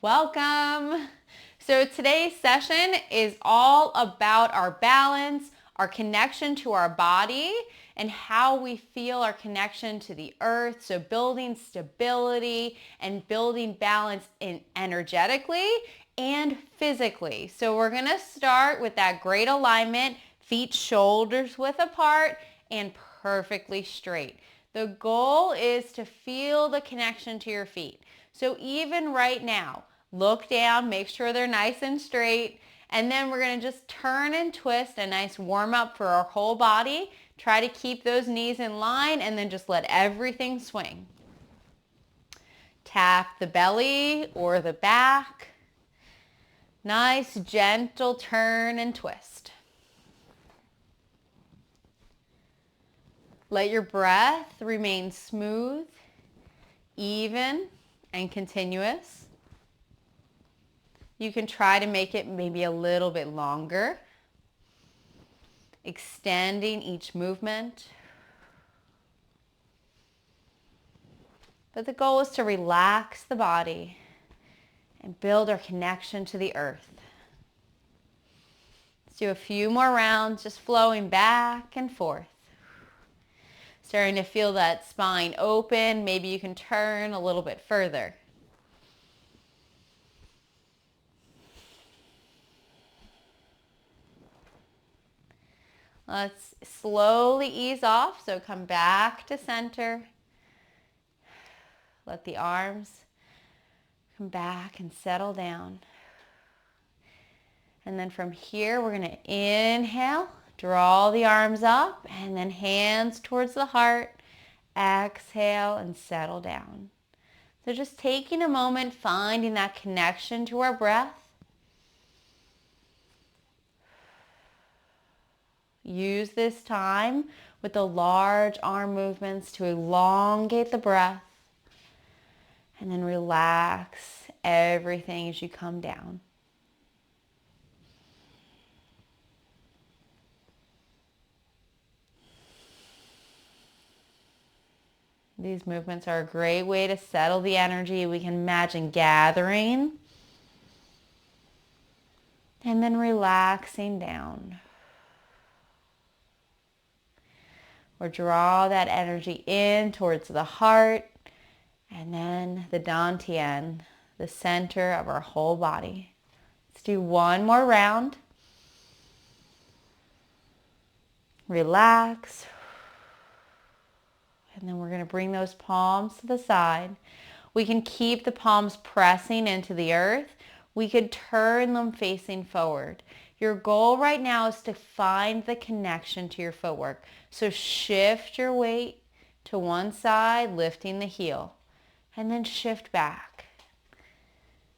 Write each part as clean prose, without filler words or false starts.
Welcome. So today's session is all about our balance, our connection to our body, and how we feel our connection to the earth. So building stability and building balance energetically and physically. So we're going to start with that great alignment, feet shoulders width apart and perfectly straight. The goal is to feel the connection to your feet. So even right now, look down, make sure they're nice and straight, and then we're going to just turn and twist, a nice warm up for our whole body. Try to keep those knees in line and then just let everything swing. Tap the belly or the back. Nice, gentle turn and twist. Let your breath remain smooth, even, and continuous. You can try to make it maybe a little bit longer, extending each movement. But the goal is to relax the body and build our connection to the earth. Let's do a few more rounds, just flowing back and forth. Starting to feel that spine open. Maybe you can turn a little bit further. Let's slowly ease off, so come back to center. Let the arms come back and settle down. And then from here, we're going to inhale, draw the arms up, and then hands towards the heart. Exhale and settle down. So just taking a moment, finding that connection to our breath. Use this time with the large arm movements to elongate the breath and then relax everything as you come down. These movements are a great way to settle the energy. We can imagine gathering and then relaxing down. Or draw that energy in towards the heart and then the dantian, the center of our whole body. Let's do one more round. Relax. And then we're going to bring those palms to the side. We can keep the palms pressing into the earth. We could turn them facing forward. Your goal right now is to find the connection to your footwork. So shift your weight to one side, lifting the heel, and then shift back.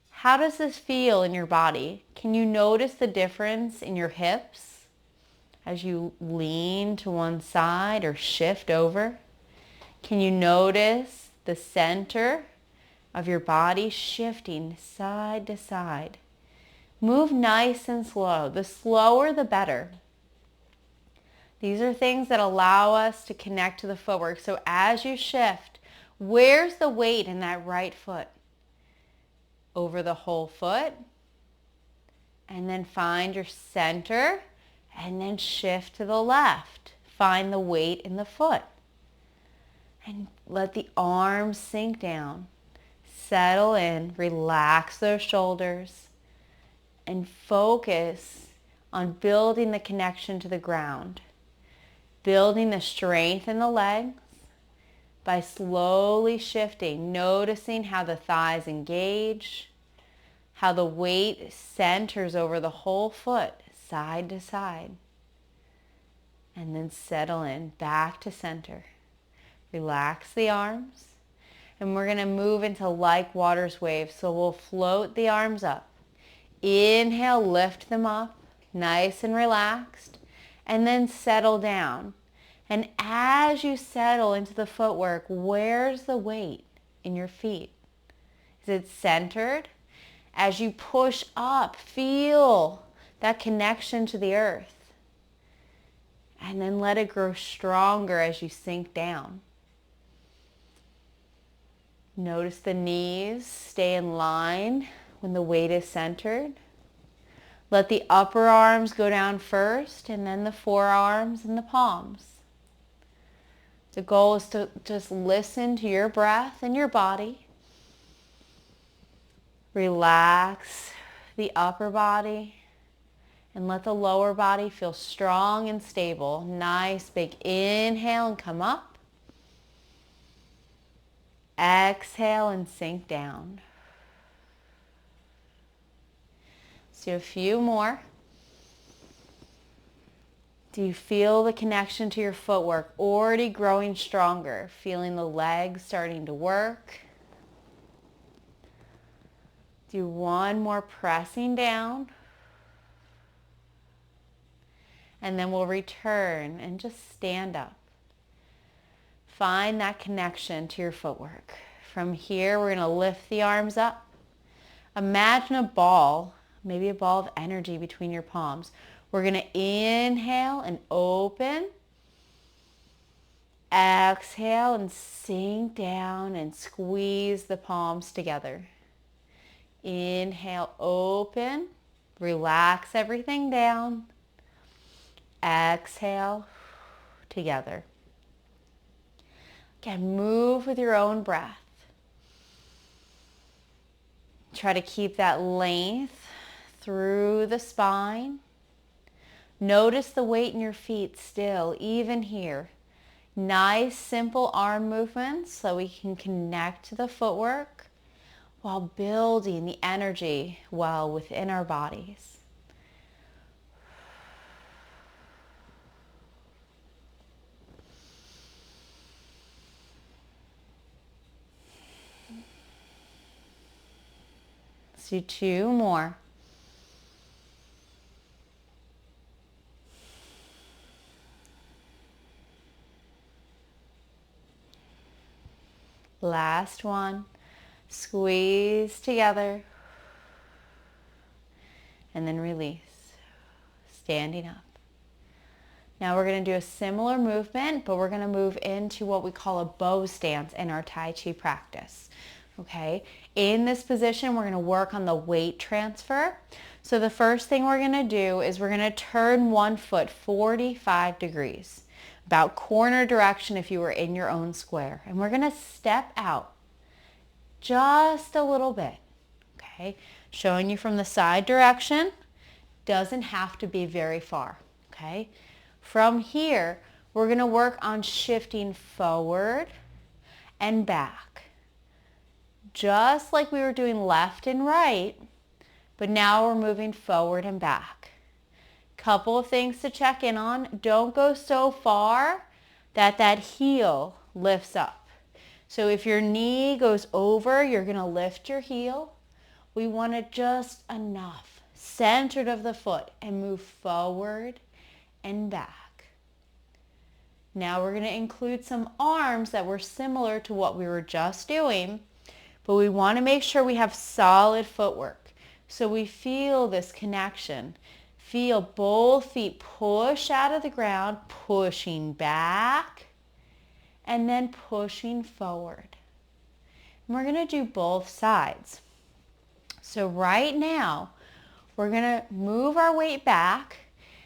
How does this feel in your body? Can you notice the difference in your hips as you lean to one side or shift over? Can you notice the center of your body shifting side to side? Move nice and slow. The slower, the better. These are things that allow us to connect to the footwork. So as you shift, where's the weight in that right foot? Over the whole foot. And then find your center. And then shift to the left. Find the weight in the foot. And let the arms sink down. Settle in. Relax those shoulders. And focus on building the connection to the ground. Building the strength in the legs by slowly shifting, noticing how the thighs engage, how the weight centers over the whole foot, side to side. And then settle in, back to center. Relax the arms. And we're going to move into like water's waves. So we'll float the arms up. Inhale, lift them up, nice and relaxed, and then settle down. And as you settle into the footwork, where's the weight in your feet? Is it centered? As you push up, feel that connection to the earth. And then let it grow stronger as you sink down. Notice the knees stay in line when the weight is centered. Let the upper arms go down first and then the forearms and the palms. The goal is to just listen to your breath and your body. Relax the upper body and let the lower body feel strong and stable. Nice big inhale and come up. Exhale and sink down. Let's do a few more. Do you feel the connection to your footwork already growing stronger? Feeling the legs starting to work? Do one more pressing down. And then we'll return and just stand up. Find that connection to your footwork. From here, we're going to lift the arms up. Imagine a ball, maybe a ball of energy between your palms. We're going to inhale and open. Exhale and sink down and squeeze the palms together. Inhale, open. Relax everything down. Exhale, together. Again, move with your own breath. Try to keep that length through the spine. Notice the weight in your feet still, even here. Nice, simple arm movements so we can connect to the footwork while building the energy well within our bodies. Let's do two more. Last one. Squeeze together. And then release. Standing up. Now we're going to do a similar movement, but we're going to move into what we call a bow stance in our Tai Chi practice. Okay, in this position, we're going to work on the weight transfer. So the first thing we're going to do is we're going to turn one foot 45 degrees, about corner direction if you were in your own square. And we're going to step out just a little bit. Okay, showing you from the side direction, doesn't have to be very far. Okay, from here, we're going to work on shifting forward and back. Just like we were doing left and right, but now we're moving forward and back. Couple of things to check in on. Don't go so far that that heel lifts up. So if your knee goes over, you're going to lift your heel. We want it just enough, centered of the foot, and move forward and back. Now we're going to include some arms that were similar to what we were just doing, but we want to make sure we have solid footwork. So we feel this connection. Feel both feet push out of the ground, pushing back, and then pushing forward. And we're going to do both sides. So right now, we're going to move our weight back,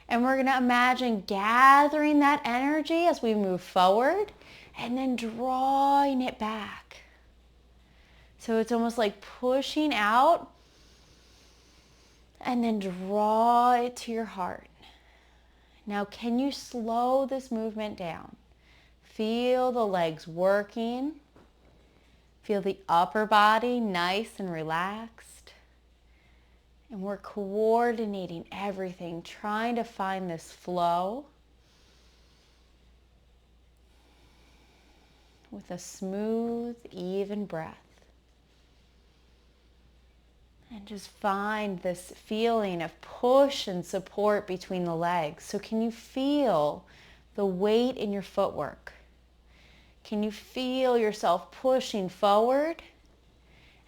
and we're going to imagine gathering that energy as we move forward, and then drawing it back. So it's almost like pushing out and then draw it to your heart. Now, can you slow this movement down? Feel the legs working. Feel the upper body nice and relaxed. And we're coordinating everything, trying to find this flow with a smooth, even breath. And just find this feeling of push and support between the legs. So can you feel the weight in your footwork? Can you feel yourself pushing forward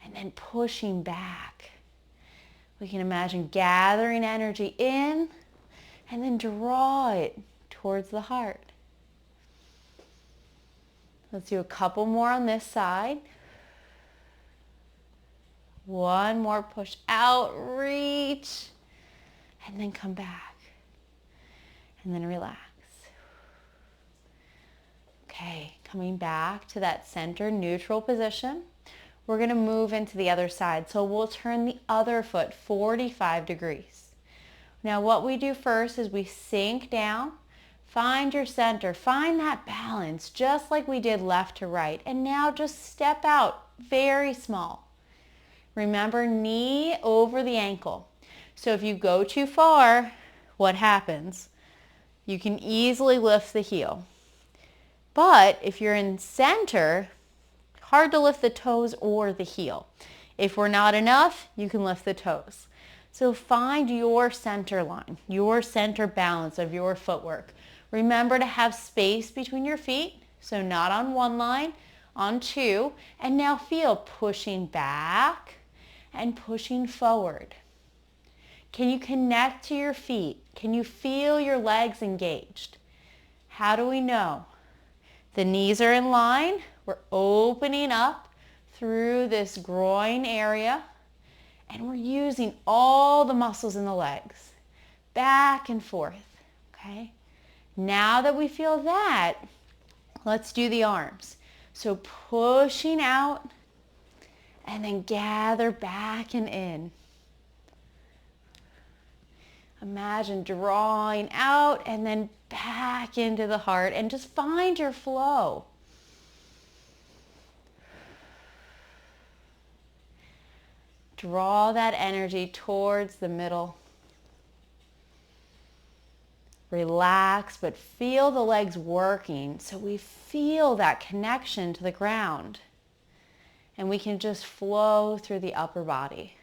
and then pushing back? We can imagine gathering energy in and then draw it towards the heart. Let's do a couple more on this side. One more, push out, reach, and then come back. And then relax. Okay, coming back to that center neutral position. We're going to move into the other side. So we'll turn the other foot 45 degrees. Now what we do first is we sink down, find your center, find that balance just like we did left to right. And now just step out very small. Remember, knee over the ankle. So if you go too far, what happens? You can easily lift the heel. But if you're in center, hard to lift the toes or the heel. If we're not enough, you can lift the toes. So find your center line, your center balance of your footwork. Remember to have space between your feet, so not on one line, on two. And now feel pushing back and pushing forward. Can you connect to your feet? Can you feel your legs engaged? How do we know? The knees are in line. We're opening up through this groin area, and we're using all the muscles in the legs, back and forth, okay? Now that we feel that, let's do the arms. So pushing out, and then gather back and in. Imagine drawing out and then back into the heart, and just find your flow. Draw that energy towards the middle. Relax, but feel the legs working so we feel that connection to the ground. And we can just flow through the upper body.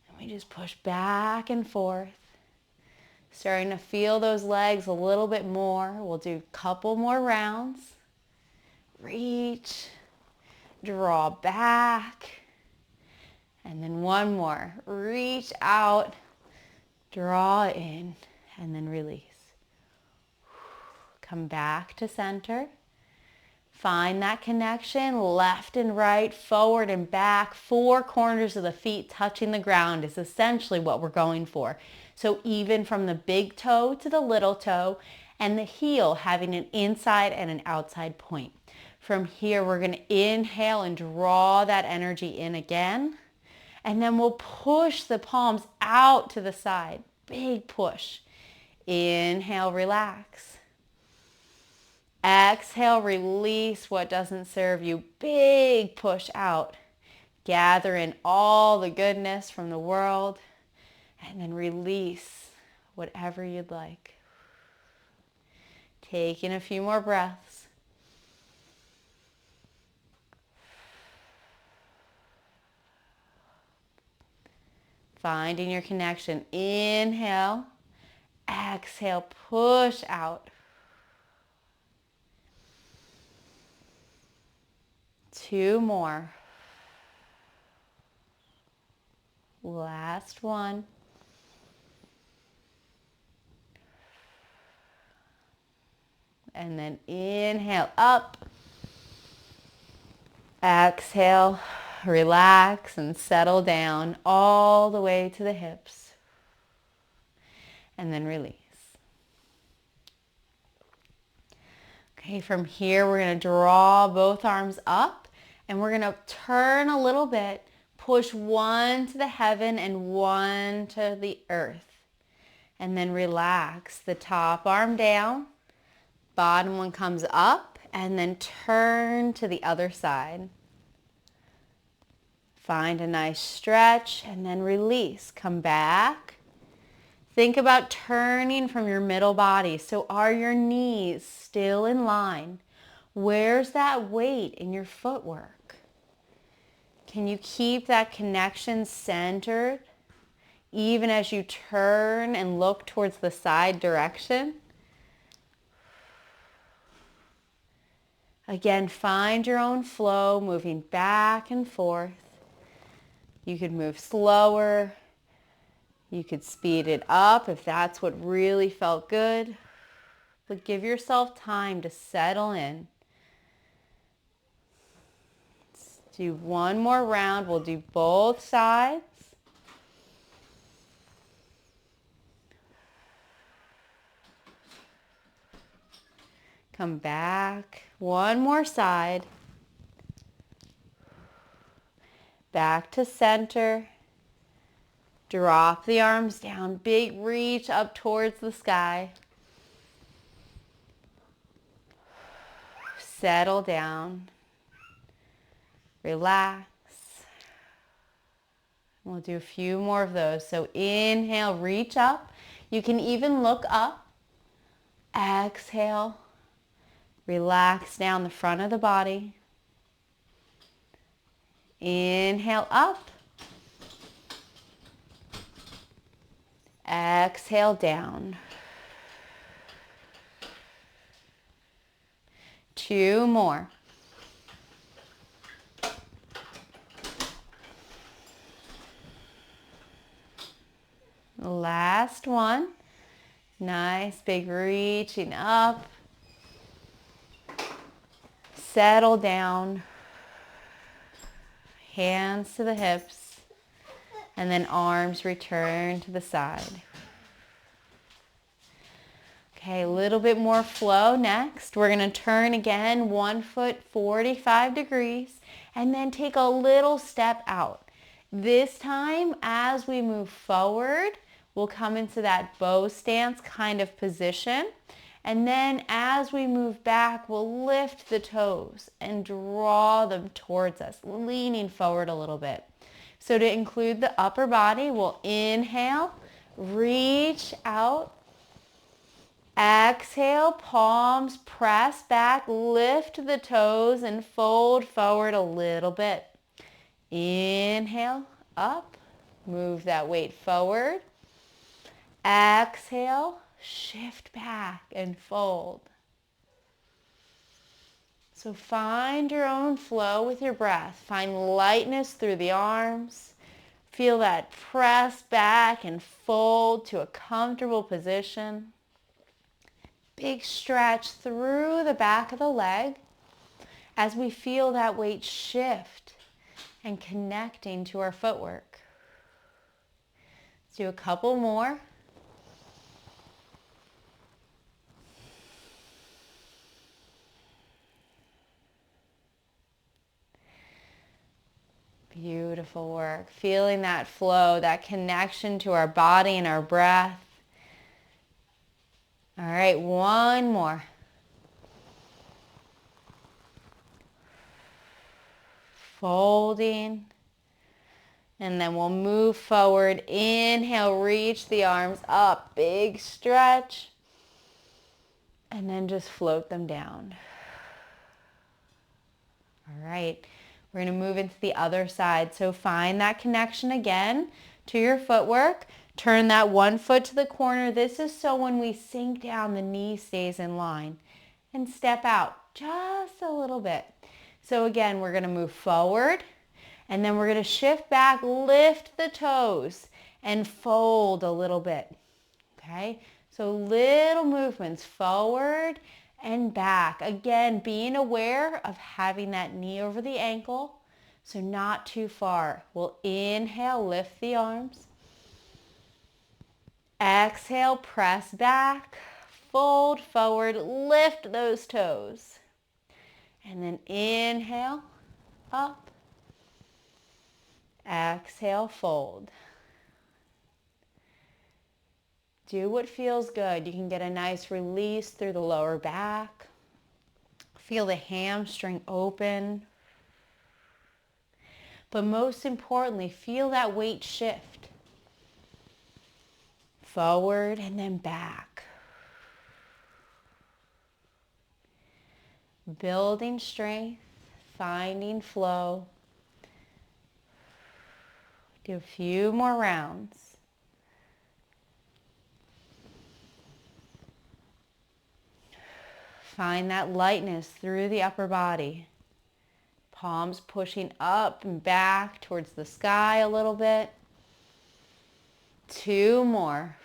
And we just push back and forth. Starting to feel those legs a little bit more. We'll do a couple more rounds. Reach, draw back. And then one more. Reach out, draw in, and then release. Come back to center. Find that connection, left and right, forward and back. 4 corners of the feet touching the ground is essentially what we're going for. So even from the big toe to the little toe, and the heel having an inside and an outside point. From here, we're going to inhale and draw that energy in again. And then we'll push the palms out to the side. Big push. Inhale, relax. Exhale, release what doesn't serve you. Big push out. Gather in all the goodness from the world. And then release whatever you'd like. Taking a few more breaths. Finding your connection. Inhale. Exhale, push out. 2 more. Last one. And then inhale up. Exhale, relax and settle down all the way to the hips. And then release. Okay, from here we're going to draw both arms up and we're going to turn a little bit, push one to the heaven and one to the earth. And then relax the top arm down, bottom one comes up, and then turn to the other side. Find a nice stretch and then release. Come back. Think about turning from your middle body. So are your knees still in line? Where's that weight in your footwork? Can you keep that connection centered even as you turn and look towards the side direction? Again, find your own flow, moving back and forth. You could move slower. You could speed it up if that's what really felt good. But give yourself time to settle in. Do one more round. We'll do both sides. Come back. One more side. Back to center. Drop the arms down. Big reach up towards the sky. Settle down. Relax. We'll do a few more of those. So inhale, reach up. You can even look up. Exhale. Relax down the front of the body. Inhale up. Exhale down. 2 more. Last one. Nice big reaching up. Settle down. Hands to the hips. And then arms return to the side. Okay, a little bit more flow next. We're going to turn again, 1 foot 45 degrees, and then take a little step out. This time, as we move forward, we'll come into that bow stance kind of position. And then as we move back, we'll lift the toes and draw them towards us, leaning forward a little bit. So to include the upper body, we'll inhale, reach out. Exhale, palms press back, lift the toes and fold forward a little bit. Inhale, up, move that weight forward. Exhale, shift back and fold. So find your own flow with your breath. Find lightness through the arms. Feel that press back and fold to a comfortable position. Big stretch through the back of the leg as we feel that weight shift and connecting to our footwork. Let's do a couple more. Beautiful work. Feeling that flow, that connection to our body and our breath. All right, one more. Folding. And then we'll move forward. Inhale, reach the arms up. Big stretch. And then just float them down. All right. We're going to move into the other side. So find that connection again to your footwork. Turn that 1 foot to the corner. This is so when we sink down, the knee stays in line. And step out just a little bit. So again, we're going to move forward. And then we're going to shift back, lift the toes, and fold a little bit. Okay? So little movements forward and back. Again, being aware of having that knee over the ankle, so not too far. We'll inhale, lift the arms. Exhale, press back, fold forward, lift those toes. And then inhale, up. Exhale, fold. Do what feels good. You can get a nice release through the lower back. Feel the hamstring open. But most importantly, feel that weight shift. Forward and then back. Building strength, finding flow. Do a few more rounds. Find that lightness through the upper body. Palms pushing up and back towards the sky a little bit. 2 more.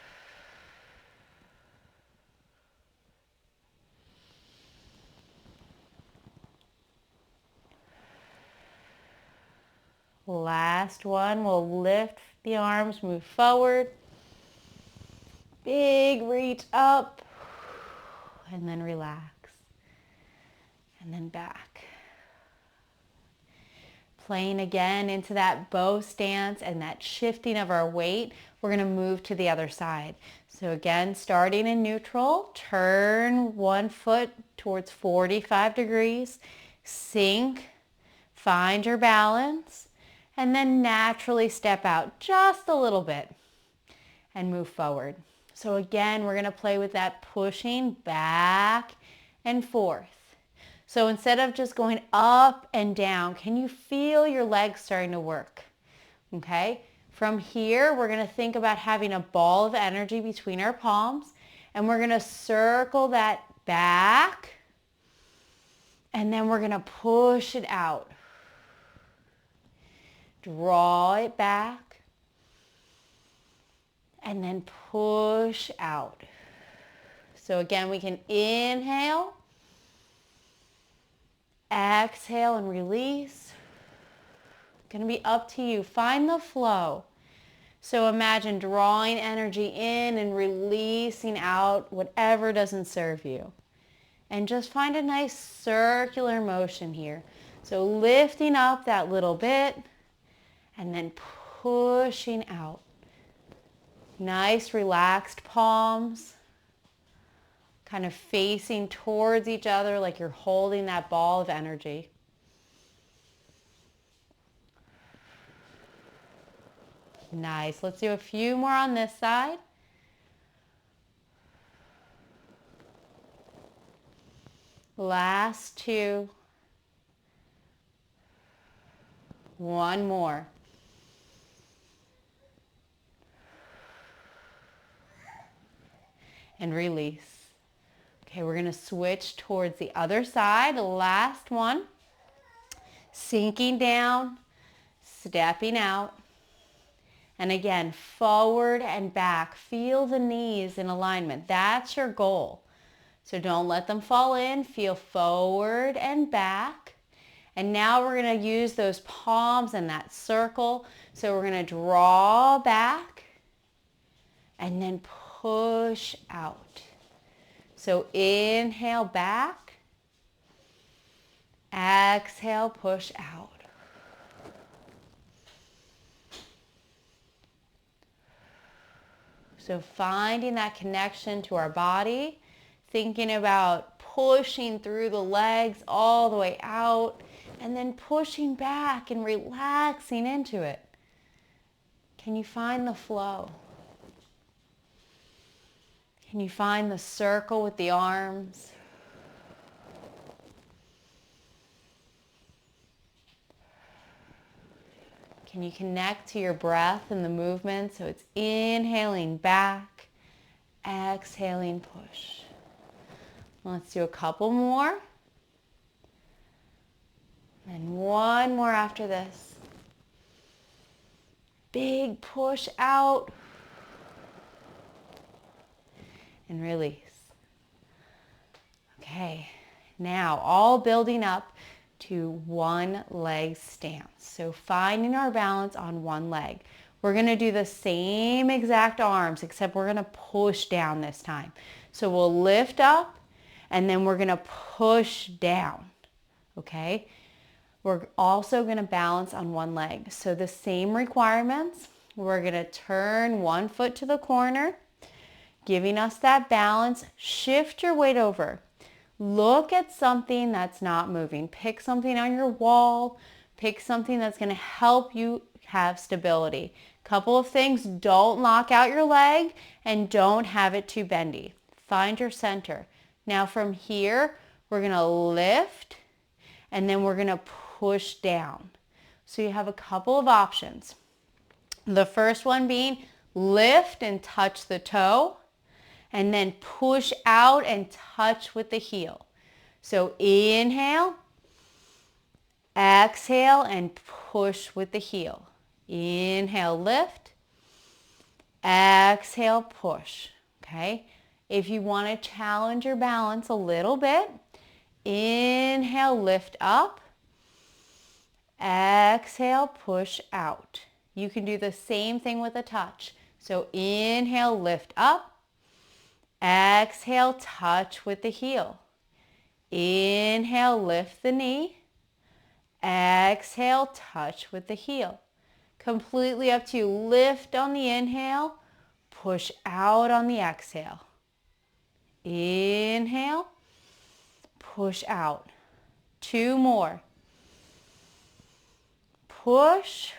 Last one. We'll lift the arms, move forward. Big reach up. And then relax. And then back. Playing again into that bow stance and that shifting of our weight. We're going to move to the other side. So again, starting in neutral, turn one foot towards 45 degrees, sink, find your balance, and then naturally step out just a little bit and move forward. So again, we're going to play with that pushing back and forth. So instead of just going up and down, can you feel your legs starting to work? Okay? From here, we're going to think about having a ball of energy between our palms, and we're going to circle that back, and then we're going to push it out. Draw it back, and then push out. So again, we can inhale, exhale, and release. Going to be up to you. Find the flow. So imagine drawing energy in and releasing out whatever doesn't serve you. And just find a nice circular motion here. So lifting up that little bit and then pushing out. Nice relaxed palms, kind of facing towards each other like you're holding that ball of energy. Nice. Let's do a few more on this side. Last two. One more. And release. Okay, we're going to switch towards the other side. Last one. Sinking down, stepping out. And again, forward and back. Feel the knees in alignment. That's your goal. So don't let them fall in. Feel forward and back. And now we're going to use those palms and that circle. So we're going to draw back and then push out. So inhale back. Exhale, push out. So finding that connection to our body, thinking about pushing through the legs all the way out, and then pushing back and relaxing into it. Can you find the flow? Can you find the circle with the arms? Can you connect to your breath and the movement? So it's inhaling back, exhaling push. Let's do a couple more. And one more after this. Big push out. And release. Okay, now all building up to one leg stance. So finding our balance on one leg. We're going to do the same exact arms, except we're going to push down this time. So we'll lift up and then we're going to push down. Okay? We're also going to balance on one leg. So the same requirements. We're going to turn one foot to the corner, giving us that balance. Shift your weight over. Look at something that's not moving. Pick something on your wall. Pick something that's going to help you have stability. Couple of things. Don't lock out your leg and don't have it too bendy. Find your center. Now from here, we're going to lift and then we're going to push down. So you have a couple of options. The first one being lift and touch the toe. And then push out and touch with the heel. So inhale, exhale, and push with the heel. Inhale, lift, exhale, push. Okay? If you want to challenge your balance a little bit, inhale, lift up, Exhale, push out. You can do the same thing with a touch. So inhale, lift up. Exhale, touch with the heel. Inhale, lift the knee. Exhale, touch with the heel. Completely up to you. Lift on the inhale, push out on the exhale. Inhale, push out. 2 more. Push.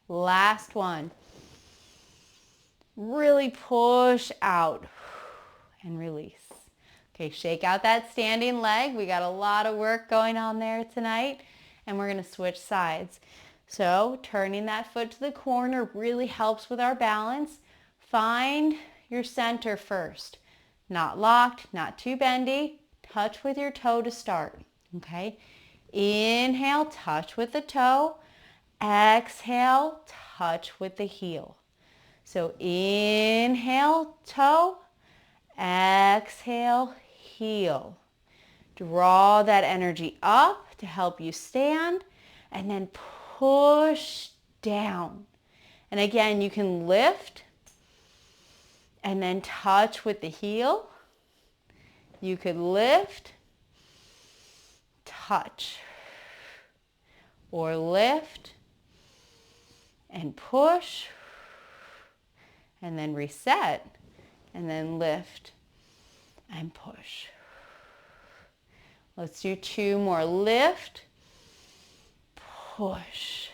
Last one. Really push out and release. Okay, shake out that standing leg. We got a lot of work going on there tonight, and we're going to switch sides. So turning that foot to the corner really helps with our balance. Find your center first. Not locked, not too bendy. Touch with your toe to start. Okay? Inhale, touch with the toe. Exhale, touch with the heel. So inhale, toe. Exhale, heel. Draw that energy up to help you stand, and then push down. And again, you can lift and then touch with the heel. You could lift, touch, or lift and push, and then reset, and then lift and push. Let's do 2 more. Lift, push.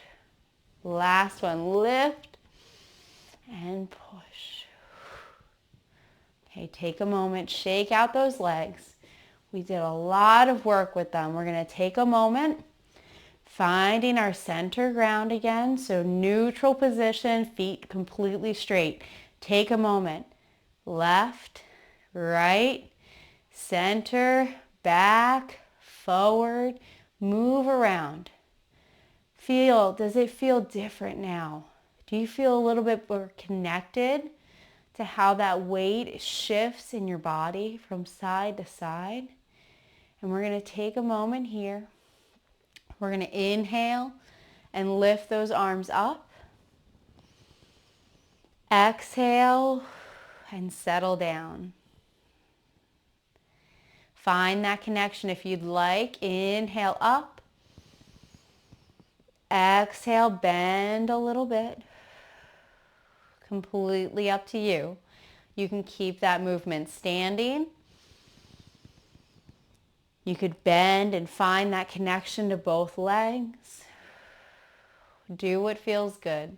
Last one, lift and push. Okay, take a moment, shake out those legs. We did a lot of work with them. We're going to take a moment, finding our center ground again. So neutral position, feet completely straight. Take a moment. Left, right, center, back, forward, move around. Does it feel different now? Do you feel a little bit more connected to how that weight shifts in your body from side to side? And we're going to take a moment here. We're going to inhale and lift those arms up. Exhale and settle down. Find that connection if you'd like. Inhale up. Exhale, bend a little bit. Completely up to you. You can keep that movement standing. You could bend and find that connection to both legs. Do what feels good.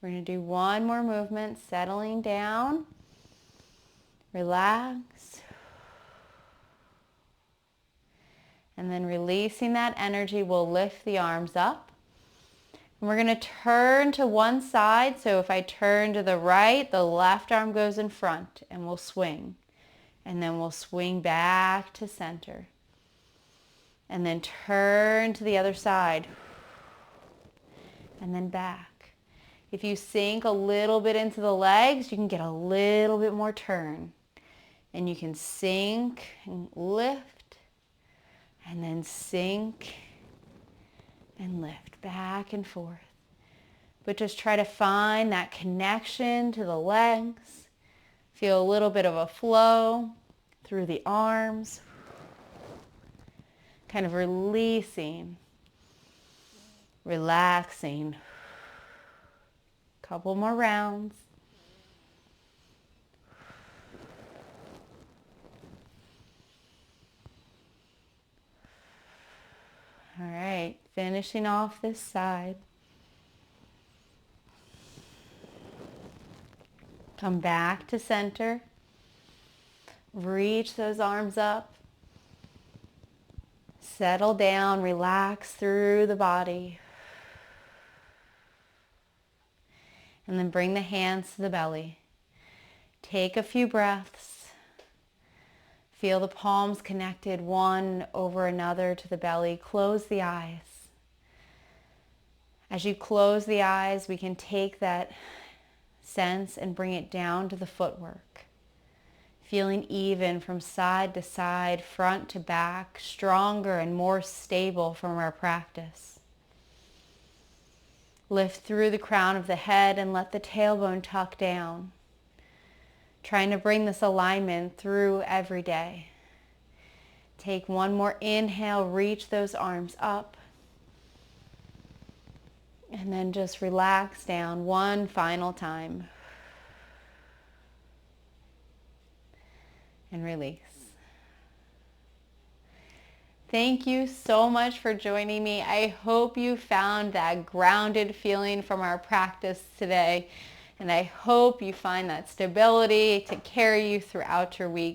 We're going to do one more movement, settling down. Relax. And then releasing that energy, we'll lift the arms up. And we're going to turn to one side. So if I turn to the right, the left arm goes in front and we'll swing. And then we'll swing back to center. And then turn to the other side. And then back. If you sink a little bit into the legs, you can get a little bit more turn. And you can sink and lift. And then sink and lift back and forth. But just try to find that connection to the legs. Feel a little bit of a flow through the arms. Kind of releasing, relaxing. Couple more rounds. All right, finishing off this side. Come back to center. Reach those arms up. Settle down, relax through the body. And then bring the hands to the belly. Take a few breaths. Feel the palms connected one over another to the belly. Close the eyes. As you close the eyes, we can take that Sense and bring it down to the footwork. Feeling even from side to side, front to back, stronger and more stable from our practice. Lift through the crown of the head and let the tailbone tuck down. Trying to bring this alignment through every day. Take one more inhale, reach those arms up. And then just relax down one final time. And release. Thank you so much for joining me. I hope you found that grounded feeling from our practice today. And I hope you find that stability to carry you throughout your week.